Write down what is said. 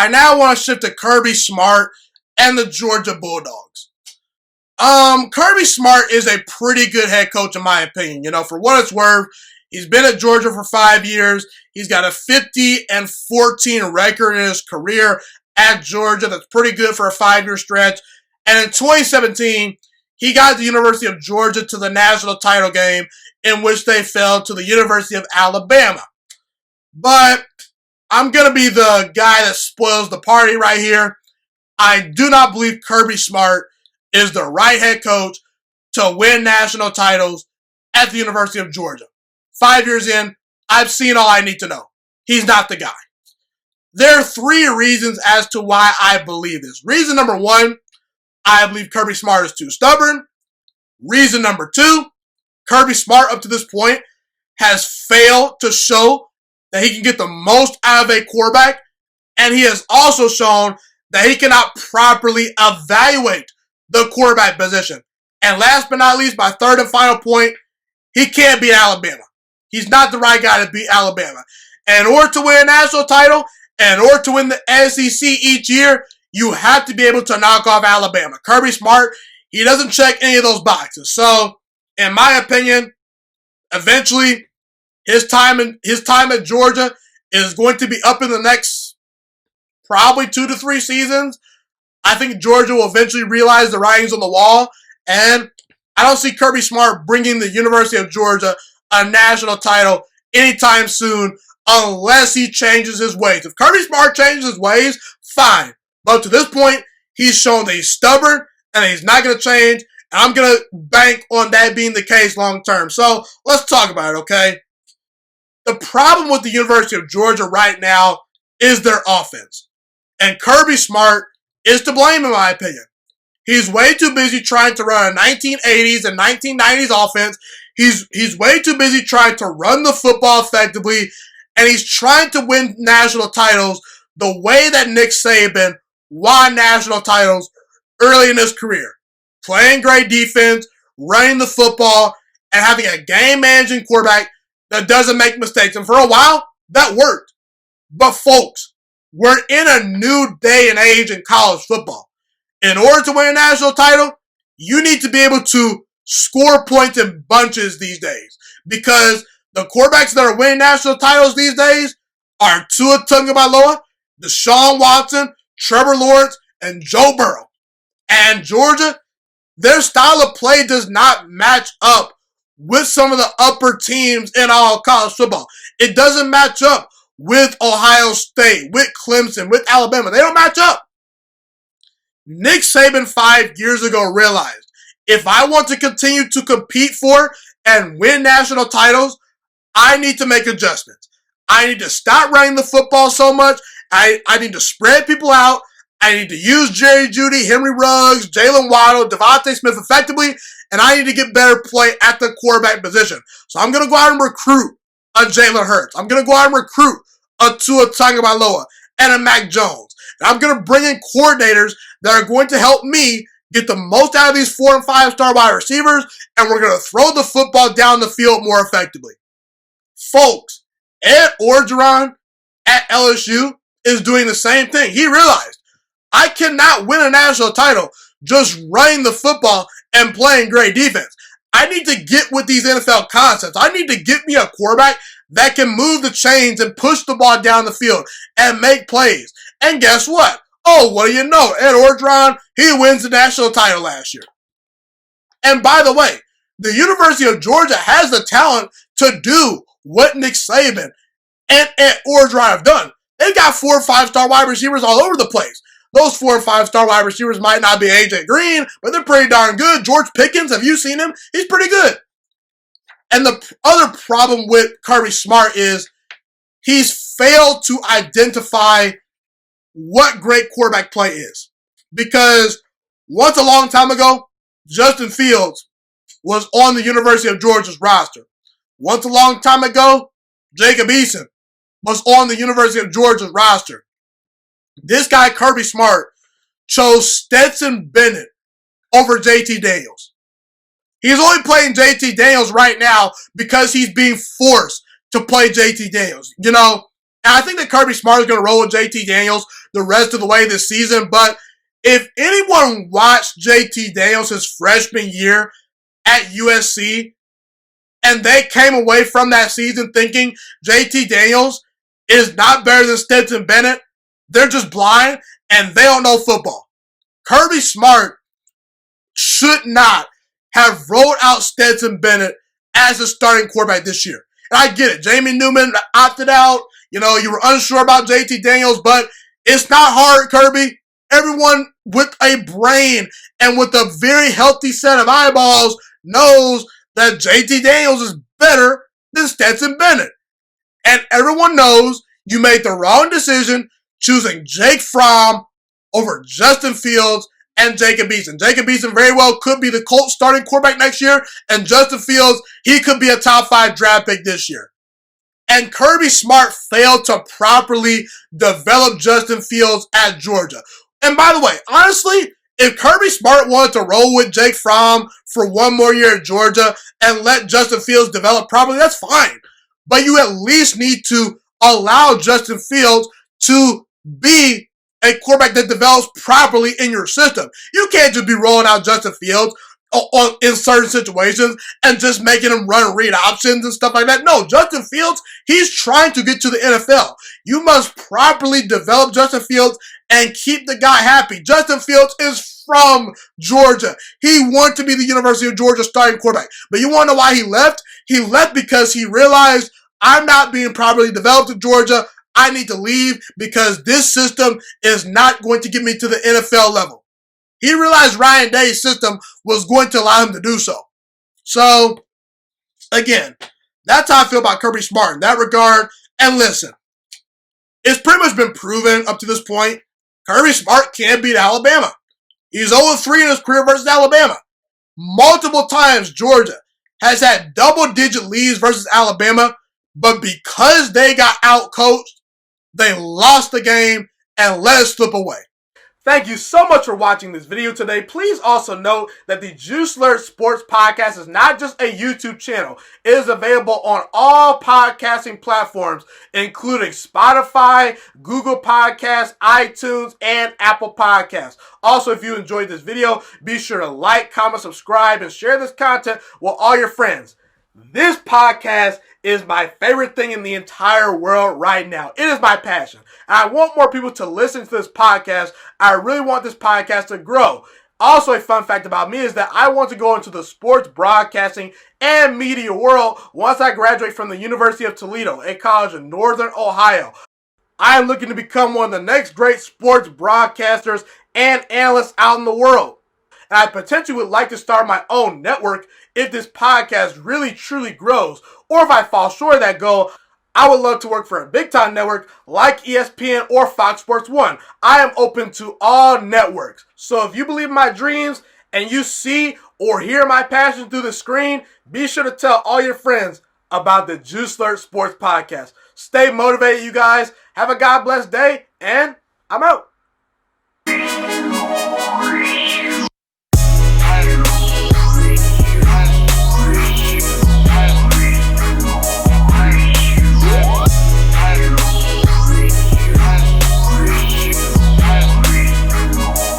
I now want to shift to Kirby Smart and the Georgia Bulldogs. Kirby Smart is a pretty good head coach in my opinion. You know, for what it's worth, he's been at Georgia for 5 years. He's got a 50-14 record in his career at Georgia. That's pretty good for a 5-year stretch. And in 2017, he got the University of Georgia to the national title game in which they fell to the University of Alabama. But I'm going to be the guy that spoils the party right here. I do not believe Kirby Smart is the right head coach to win national titles at the University of Georgia. 5 years in, I've seen all I need to know. He's not the guy. There are 3 reasons as to why I believe this. Reason number 1, I believe Kirby Smart is too stubborn. Reason number 2, Kirby Smart up to this point has failed to show that he can get the most out of a quarterback, and he has also shown that he cannot properly evaluate the quarterback position. And last but not least, my third and final point, he can't beat Alabama. He's not the right guy to beat Alabama. And in order to win a national title, and in order to win the SEC each year, you have to be able to knock off Alabama. Kirby Smart, he doesn't check any of those boxes. So, in my opinion, eventually, his time at Georgia is going to be up in the next probably 2 to 3 seasons. I think Georgia will eventually realize the writing's on the wall, and I don't see Kirby Smart bringing the University of Georgia a national title anytime soon unless he changes his ways. If Kirby Smart changes his ways, fine. But to this point, he's shown that he's stubborn and that he's not going to change, and I'm going to bank on that being the case long term. So let's talk about it, okay? The problem with the University of Georgia right now is their offense. And Kirby Smart is to blame in my opinion. He's way too busy trying to run a 1980s and 1990s offense. He's way too busy trying to run the football effectively, and he's trying to win national titles the way that Nick Saban won national titles early in his career. Playing great defense, running the football, and having a game-managing quarterback that doesn't make mistakes. And for a while, that worked. But folks, we're in a new day and age in college football. In order to win a national title, you need to be able to score points in bunches these days. Because the quarterbacks that are winning national titles these days are Tua Tagovailoa, Deshaun Watson, Trevor Lawrence, and Joe Burrow. And Georgia, their style of play does not match up with some of the upper teams in all college football. It doesn't match up with Ohio State, with Clemson, with Alabama. They don't match up. Nick Saban 5 years ago realized, if I want to continue to compete for and win national titles, I need to make adjustments. I need to stop running the football so much. I need to spread people out. I need to use Jerry Jeudy, Henry Ruggs, Jalen Waddle, Devontae Smith effectively, and I need to get better play at the quarterback position. So I'm going to go out and recruit a Jalen Hurts. I'm going to go out and recruit a Tua Tagovailoa and a Mac Jones. And I'm going to bring in coordinators that are going to help me get the most out of these 4 and 5 star wide receivers, and we're going to throw the football down the field more effectively. Folks, Ed Orgeron at LSU is doing the same thing. He realized, I cannot win a national title just running the football and playing great defense. I need to get with these NFL concepts. I need to get me a quarterback that can move the chains and push the ball down the field and make plays. And guess what? Oh, what do you know? Ed Orgeron, he wins the national title last year. And by the way, the University of Georgia has the talent to do what Nick Saban and Ed Orgeron have done. They've got 4 or 5 star wide receivers all over the place. Those 4 or 5 star wide receivers might not be AJ Green, but they're pretty darn good. George Pickens, have you seen him? He's pretty good. And the other problem with Kirby Smart is he's failed to identify what great quarterback play is. Because once a long time ago, Justin Fields was on the University of Georgia's roster. Once a long time ago, Jacob Eason was on the University of Georgia's roster. This guy, Kirby Smart, chose Stetson Bennett over JT Daniels. He's only playing JT Daniels right now because he's being forced to play JT Daniels. You know, And I think that Kirby Smart is going to roll with JT Daniels the rest of the way this season. But if anyone watched JT Daniels his freshman year at USC and they came away from that season thinking JT Daniels is not better than Stetson Bennett, they're just blind and they don't know football. Kirby Smart should not have rolled out Stetson Bennett as a starting quarterback this year. And I get it. Jamie Newman opted out. You were unsure about JT Daniels, but it's not hard, Kirby. Everyone with a brain and with a very healthy set of eyeballs knows that JT Daniels is better than Stetson Bennett. And everyone knows you made the wrong decision choosing Jake Fromm over Justin Fields and Jacob Eason. Jacob Eason very well could be the Colts starting quarterback next year, and Justin Fields, he could be a top 5 draft pick this year. And Kirby Smart failed to properly develop Justin Fields at Georgia. And by the way, honestly, if Kirby Smart wanted to roll with Jake Fromm for one more year at Georgia and let Justin Fields develop properly, that's fine. But you at least need to allow Justin Fields to be a quarterback that develops properly in your system. You can't just be rolling out Justin Fields in certain situations and just making him run read options and stuff like that. No, Justin Fields, he's trying to get to the NFL. You must properly develop Justin Fields and keep the guy happy. Justin Fields is from Georgia. He wanted to be the University of Georgia starting quarterback. But you want to know why he left? He left because he realized, I'm not being properly developed in Georgia. I need to leave because this system is not going to get me to the NFL level. He realized Ryan Day's system was going to allow him to do so. So, again, that's how I feel about Kirby Smart in that regard. And listen, it's pretty much been proven up to this point, Kirby Smart can't beat Alabama. He's 0-3 in his career versus Alabama. Multiple times, Georgia has had double-digit leads versus Alabama, but because they got out-coached, they lost the game and let it slip away. Thank you so much for watching this video today. Please also note that the Juice Alert Sports Podcast is not just a YouTube channel. It is available on all podcasting platforms, including Spotify, Google Podcasts, iTunes, and Apple Podcasts. Also, if you enjoyed this video, be sure to like, comment, subscribe, and share this content with all your friends. This podcast is my favorite thing in the entire world right now. It is my passion. And I want more people to listen to this podcast. I really want this podcast to grow. Also, a fun fact about me is that I want to go into the sports broadcasting and media world once I graduate from the University of Toledo, a college in Northern Ohio. I am looking to become one of the next great sports broadcasters and analysts out in the world. And I potentially would like to start my own network if this podcast really truly grows. Or if I fall short of that goal, I would love to work for a big-time network like ESPN or Fox Sports 1. I am open to all networks. So if you believe in my dreams and you see or hear my passion through the screen, be sure to tell all your friends about the Juice Alert Sports Podcast. Stay motivated, you guys. Have a God bless day, and I'm out.